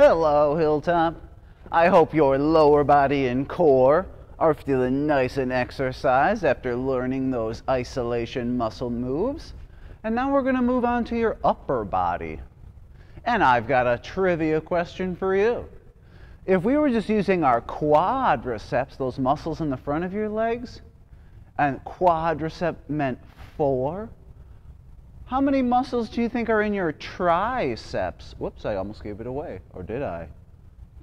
Hello, Hilltop. I hope your lower body and core are feeling nice and exercised after learning those isolation muscle moves. And now we're going to move on to your upper body. And I've got a trivia question for you. If we were just using our quadriceps, those muscles in the front of your legs, and quadricep meant 4, how many muscles do you think are in your triceps? Whoops, I almost gave it away. Or did I?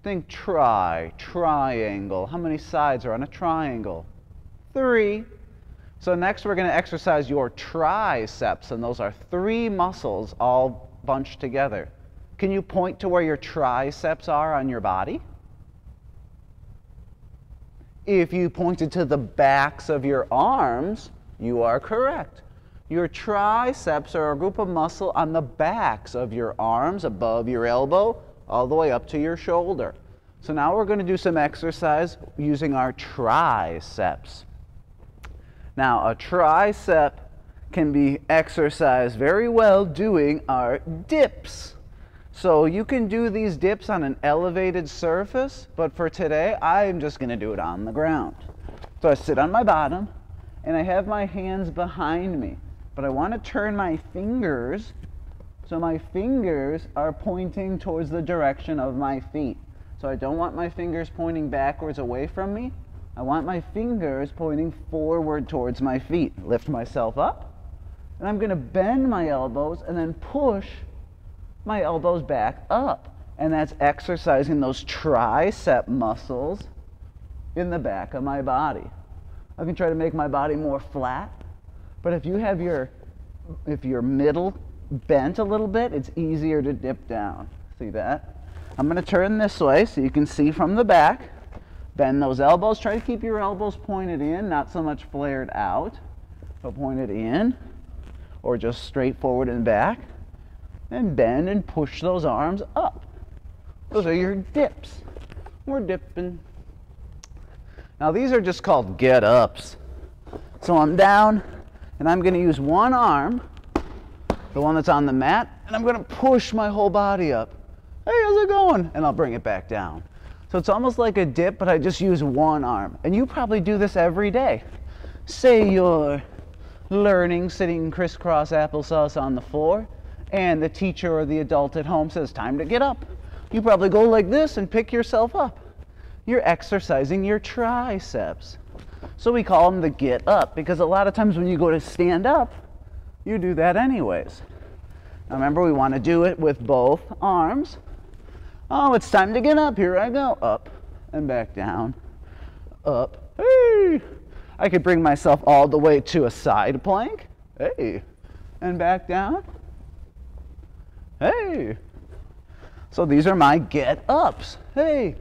Think triangle. How many sides are on a triangle? 3. So next we're going to exercise your triceps, and those are 3 muscles all bunched together. Can you point to where your triceps are on your body? If you pointed to the backs of your arms, you are correct. Your triceps are a group of muscle on the backs of your arms, above your elbow, all the way up to your shoulder. So now we're going to do some exercise using our triceps. Now, a tricep can be exercised very well doing our dips. So you can do these dips on an elevated surface, but for today, I'm just going to do it on the ground. So I sit on my bottom, and I have my hands behind me. But I want to turn my fingers so my fingers are pointing towards the direction of my feet. So I don't want my fingers pointing backwards away from me. I want my fingers pointing forward towards my feet. Lift myself up, and I'm going to bend my elbows and then push my elbows back up. And that's exercising those tricep muscles in the back of my body. I can try to make my body more flat. But if you have your middle bent a little bit, it's easier to dip down. See that? I'm going to turn this way so you can see from the back. Bend those elbows. Try to keep your elbows pointed in, not so much flared out, but pointed in, or just straight forward and back. And bend and push those arms up. Those are your dips. We're dipping. Now these are just called get-ups. So I'm down, and I'm going to use one arm, the one that's on the mat, and I'm going to push my whole body up. Hey, how's it going? And I'll bring it back down. So it's almost like a dip, but I just use one arm. And you probably do this every day. Say you're learning, sitting crisscross applesauce on the floor, and the teacher or the adult at home says, time to get up. You probably go like this and pick yourself up. You're exercising your triceps. So we call them the get up, because a lot of times when you go to stand up, you do that anyways. Now remember, we want to do it with both arms. Oh, it's time to get up. Here I go. Up and back down. Up. Hey! I could bring myself all the way to a side plank. Hey! And back down. Hey! So these are my get ups. Hey!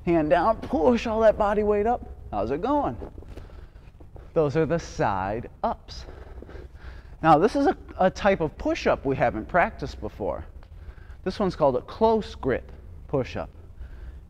Hand down, push all that body weight up. How's it going? Those are the side ups. Now this is a type of push-up we haven't practiced before. This one's called a close grip push-up.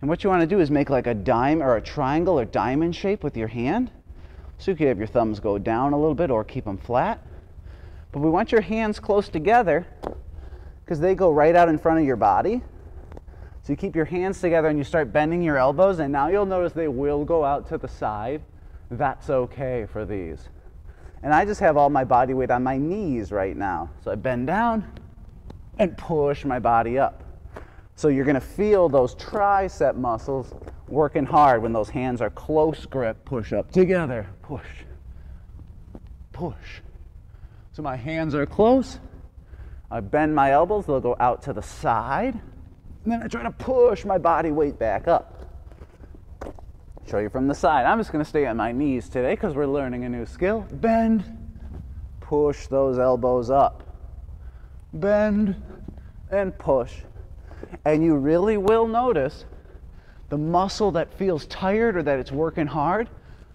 And what you want to do is make like a dime or a triangle or diamond shape with your hand. So you can have your thumbs go down a little bit or keep them flat. But we want your hands close together because they go right out in front of your body. So you keep your hands together and you start bending your elbows, and now you'll notice they will go out to the side. That's okay for these. And I just have all my body weight on my knees right now. So I bend down and push my body up. So you're going to feel those tricep muscles working hard when those hands are close grip, push up together, push, push. So my hands are close. I bend my elbows, they'll go out to the side. And then I try to push my body weight back up. Show you from the side. I'm just going to stay on my knees today because we're learning a new skill. Bend, push those elbows up. Bend and push. And you really will notice the muscle that feels tired or that it's working hard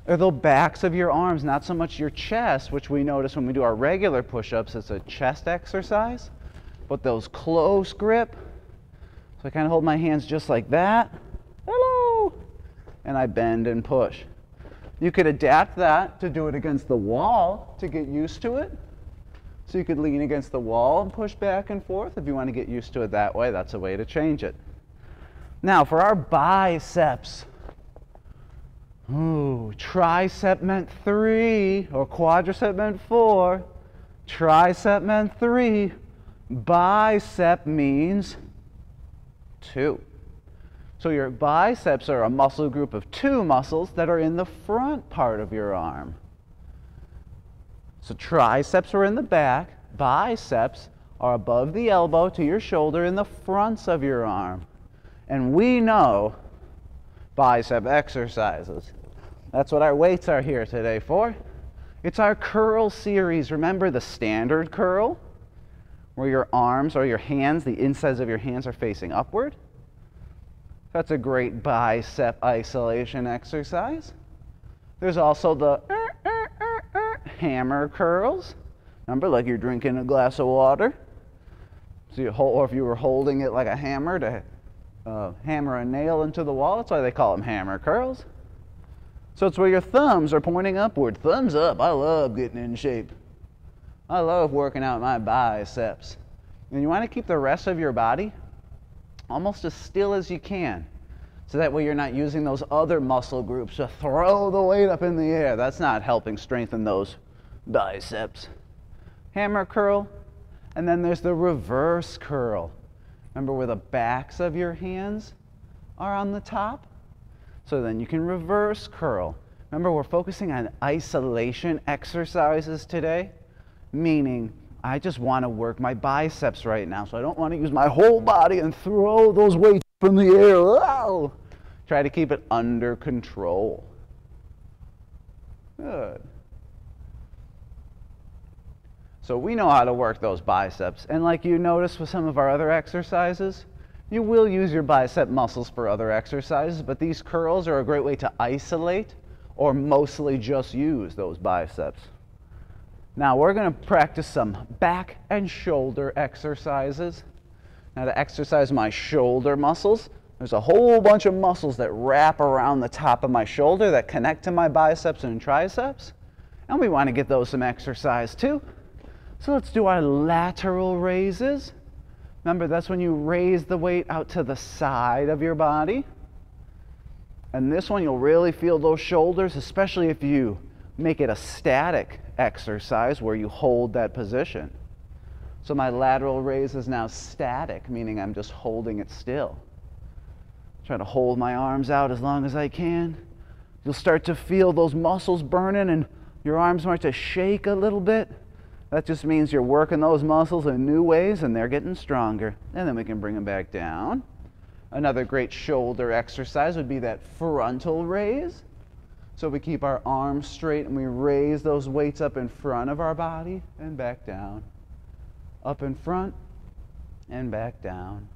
are the backs of your arms, not so much your chest, which we notice when we do our regular push-ups. It's a chest exercise. But those close grip. So I kind of hold my hands just like that. Hello! And I bend and push. You could adapt that to do it against the wall to get used to it. So you could lean against the wall and push back and forth. If you want to get used to it that way, that's a way to change it. Now for our biceps. Ooh, tricep meant 3, or quadricep meant 4. Tricep meant 3. Bicep means 2. So your biceps are a muscle group of 2 muscles that are in the front part of your arm. So triceps are in the back, biceps are above the elbow to your shoulder in the fronts of your arm. And we know bicep exercises. That's what our weights are here today for. It's our curl series. Remember the standard curl, where your arms or your hands, the insides of your hands are facing upward? That's a great bicep isolation exercise. There's also the hammer curls. Remember, like you're drinking a glass of water. So you hold, or if you were holding it like a hammer to hammer a nail into the wall, that's why they call them hammer curls. So it's where your thumbs are pointing upward. Thumbs up. I love getting in shape. I love working out my biceps. And you want to keep the rest of your body almost as still as you can. So that way you're not using those other muscle groups to throw the weight up in the air. That's not helping strengthen those biceps. Hammer curl. And then there's the reverse curl. Remember where the backs of your hands are on the top? So then you can reverse curl. Remember, we're focusing on isolation exercises today, meaning I just want to work my biceps right now, so I don't want to use my whole body and throw those weights up in the air. Wow. Try to keep it under control. Good. So we know how to work those biceps, and like you noticed with some of our other exercises, you will use your bicep muscles for other exercises, but these curls are a great way to isolate or mostly just use those biceps. Now we're going to practice some back and shoulder exercises. Now to exercise my shoulder muscles, there's a whole bunch of muscles that wrap around the top of my shoulder that connect to my biceps and triceps, and we want to get those some exercise too. So let's do our lateral raises. Remember, that's when you raise the weight out to the side of your body. And this one, you'll really feel those shoulders, especially if you make it a static exercise where you hold that position. So my lateral raise is now static, meaning I'm just holding it still. Try to hold my arms out as long as I can. You'll start to feel those muscles burning and your arms start to shake a little bit. That just means you're working those muscles in new ways and they're getting stronger. And then we can bring them back down. Another great shoulder exercise would be that frontal raise. So we keep our arms straight and we raise those weights up in front of our body and back down. Up in front and back down.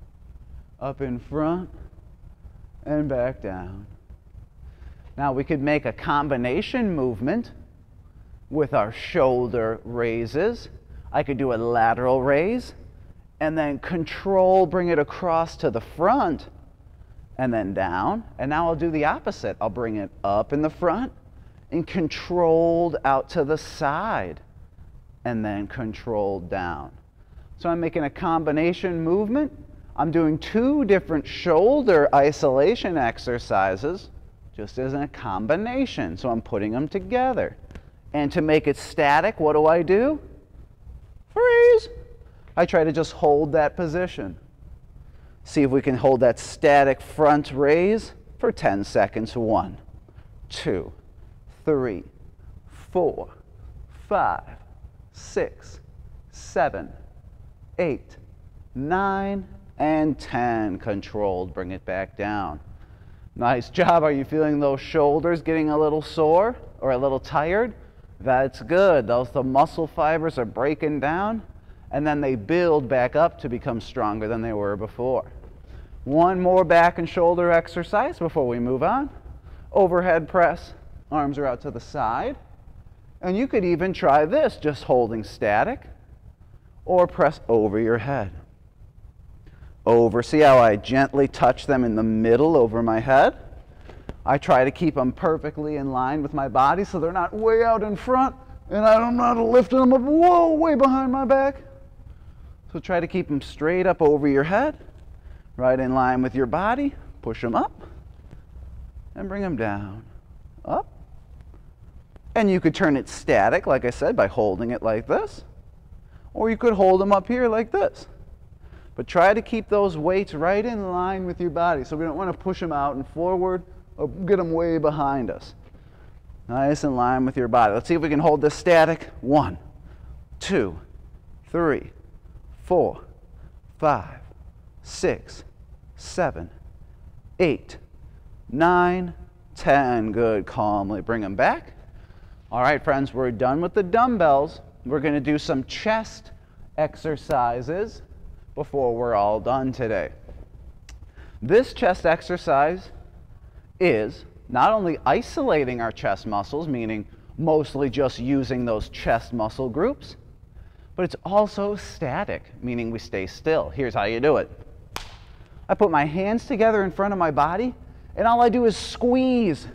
Up in front and back down. Now we could make a combination movement with our shoulder raises. I could do a lateral raise and then control, bring it across to the front and then down. And now I'll do the opposite. I'll bring it up in the front and controlled out to the side and then controlled down. So I'm making a combination movement. I'm doing 2 different shoulder isolation exercises just as a combination. So I'm putting them together. And to make it static, what do? Freeze! I try to just hold that position. See if we can hold that static front raise for 10 seconds. 1, 2, 3, 4, 5, 6, 7, 8, 9, and 10. Controlled. Bring it back down. Nice job. Are you feeling those shoulders getting a little sore or a little tired? That's good. The muscle fibers are breaking down, and then they build back up to become stronger than they were before. One more back and shoulder exercise before we move on. Overhead press. Arms are out to the side. And you could even try this, just holding static, or press over your head. Over. See how I gently touch them in the middle over my head? I try to keep them perfectly in line with my body so they're not way out in front and I'm not lifting them up, whoa, way behind my back. So try to keep them straight up over your head, right in line with your body. Push them up and bring them down, up. And you could turn it static, like I said, by holding it like this. Or you could hold them up here like this. But try to keep those weights right in line with your body. So we don't want to push them out and forward or get them way behind us. Nice in line with your body. Let's see if we can hold this static. 1, 2, 3, 4, 5, 6, 7, 8, 9, 10. Good. Calmly bring them back. All right, friends, we're done with the dumbbells. We're going to do some chest exercises before we're all done today. This chest exercise is not only isolating our chest muscles, meaning mostly just using those chest muscle groups, but it's also static, meaning we stay still. Here's how you do it. I put my hands together in front of my body, and all I do is squeeze.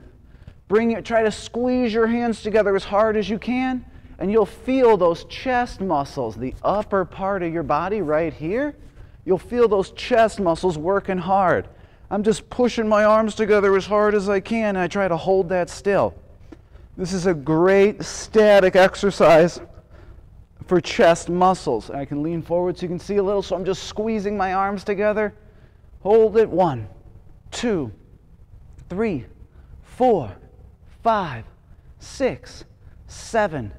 Try to squeeze your hands together as hard as you can, and you'll feel those chest muscles, the upper part of your body right here. You'll feel those chest muscles working hard. I'm just pushing my arms together as hard as I can, and I try to hold that still. This is a great static exercise for chest muscles. I can lean forward so you can see a little, so I'm just squeezing my arms together. Hold it. 1, 2, 3, 4, 5, 6, 7,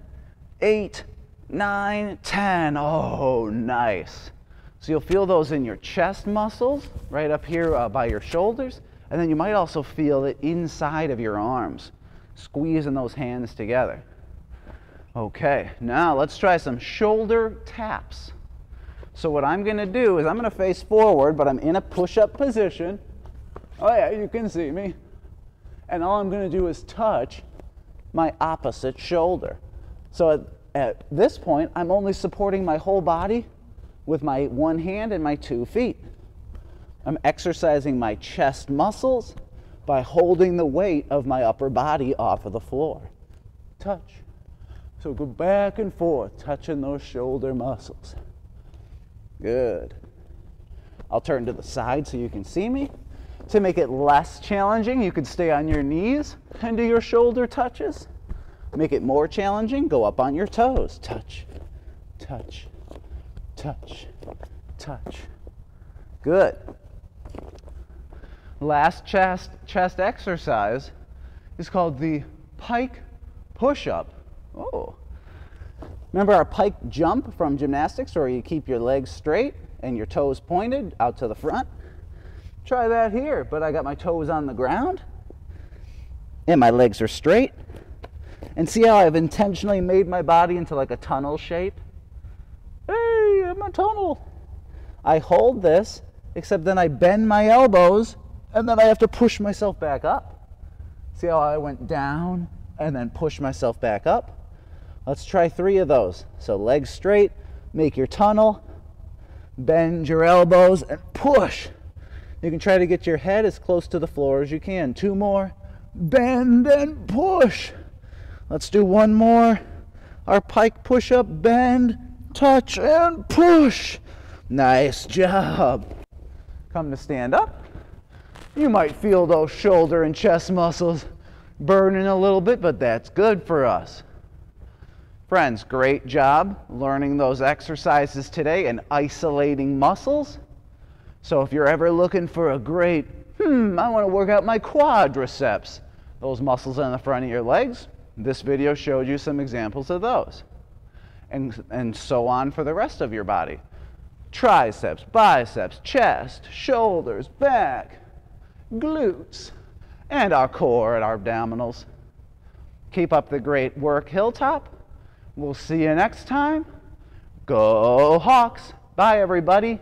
8, 9, 10. Oh, nice. So you'll feel those in your chest muscles, right up here by your shoulders, and then you might also feel it inside of your arms, squeezing those hands together. Okay, now let's try some shoulder taps. So what I'm going to do is I'm going to face forward, but I'm in a push-up position. Oh yeah, you can see me. And all I'm going to do is touch my opposite shoulder. So at this point, I'm only supporting my whole body with my one hand and my 2 feet. I'm exercising my chest muscles by holding the weight of my upper body off of the floor. Touch. So go back and forth, touching those shoulder muscles. Good. I'll turn to the side so you can see me. To make it less challenging, you could stay on your knees and do your shoulder touches. Make it more challenging, go up on your toes. Touch, touch, touch, touch. Good. Last chest exercise is called the pike push-up. Oh. Remember our pike jump from gymnastics, where you keep your legs straight and your toes pointed out to the front? Try that here, but I got my toes on the ground and my legs are straight. And see how I've intentionally made my body into like a tunnel shape? Hey, I'm a tunnel. I hold this, except then I bend my elbows and then I have to push myself back up. See how I went down and then push myself back up? Let's try 3 of those. So legs straight, make your tunnel, bend your elbows and push. You can try to get your head as close to the floor as you can. 2 more. Bend and push. Let's do 1 more. Our pike push-up. Bend, touch, and push. Nice job. Come to stand up. You might feel those shoulder and chest muscles burning a little bit, but that's good for us. Friends, great job learning those exercises today and isolating muscles. So if you're ever looking for a great, I want to work out my quadriceps, those muscles on the front of your legs, this video showed you some examples of those. And so on for the rest of your body. Triceps, biceps, chest, shoulders, back, glutes, and our core and our abdominals. Keep up the great work, Hilltop. We'll see you next time. Go Hawks. Bye, everybody.